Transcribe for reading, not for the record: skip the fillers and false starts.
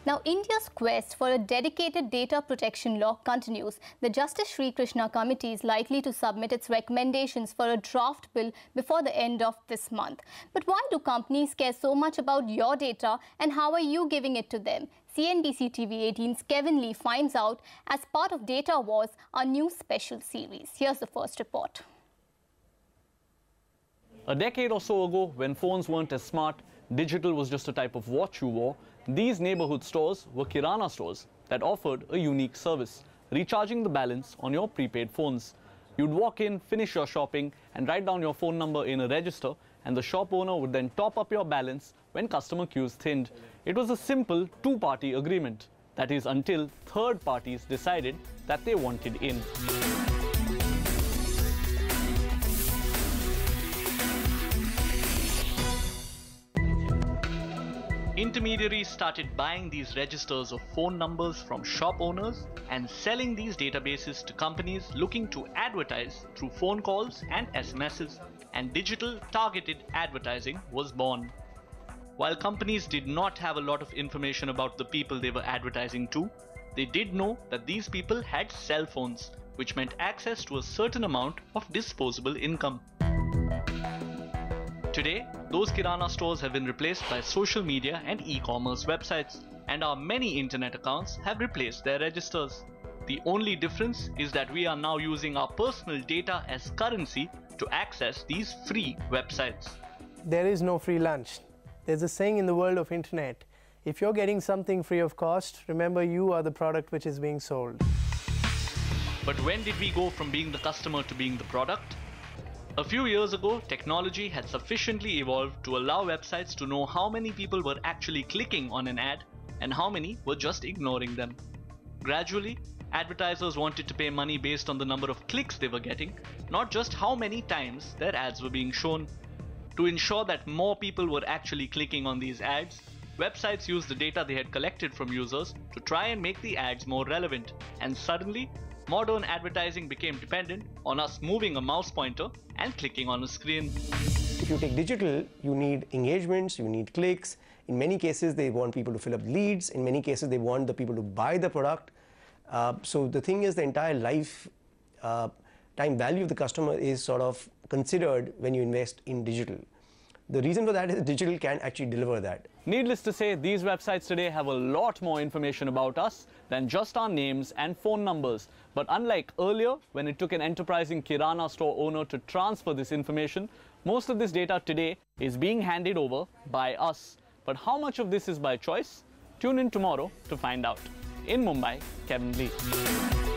Now, India's quest for a dedicated data protection law continues. The Justice SRIKRISHNA committee is likely to submit its recommendations for a draft bill before the end of this month. But why do companies care so much about your data, and how are you giving it to them? CNBC TV18's Kevin Lee finds out as part of Data Wars, our new special series. Here's the first report. A decade or so ago, when phones weren't as smart, digital was just a type of watch you wore, these neighborhood stores were kirana stores that offered a unique service, recharging the balance on your prepaid phones. You'd walk in, finish your shopping, and write down your phone number in a register, and the shop owner would then top up your balance when customer queues thinned. It was a simple two-party agreement. That is, until third parties decided that they wanted in. Intermediaries started buying these registers of phone numbers from shop owners and selling these databases to companies looking to advertise through phone calls and SMSs, and digital targeted advertising was born. While companies did not have a lot of information about the people they were advertising to, they did know that these people had cell phones, which meant access to a certain amount of disposable income. Today, those kirana stores have been replaced by social media and e-commerce websites, and our many internet accounts have replaced their registers. The only difference is that we are now using our personal data as currency to access these free websites. There is no free lunch. There's a saying in the world of internet, if you're getting something free of cost, remember you are the product which is being sold. But when did we go from being the customer to being the product? A few years ago, technology had sufficiently evolved to allow websites to know how many people were actually clicking on an ad and how many were just ignoring them. Gradually, advertisers wanted to pay money based on the number of clicks they were getting, not just how many times their ads were being shown. To ensure that more people were actually clicking on these ads, websites used the data they had collected from users to try and make the ads more relevant, and suddenly, modern advertising became dependent on us moving a mouse pointer and clicking on a screen. If you take digital, you need engagements, you need clicks. In many cases, they want people to fill up leads. In many cases, they want the people to buy the product. So the thing is, the entire time value of the customer is sort of considered when you invest in digital. The reason for that is digital can actually deliver that. Needless to say, these websites today have a lot more information about us than just our names and phone numbers. But unlike earlier, when it took an enterprising kirana store owner to transfer this information, most of this data today is being handed over by us. But how much of this is by choice? Tune in tomorrow to find out. In Mumbai, Kevin Lee.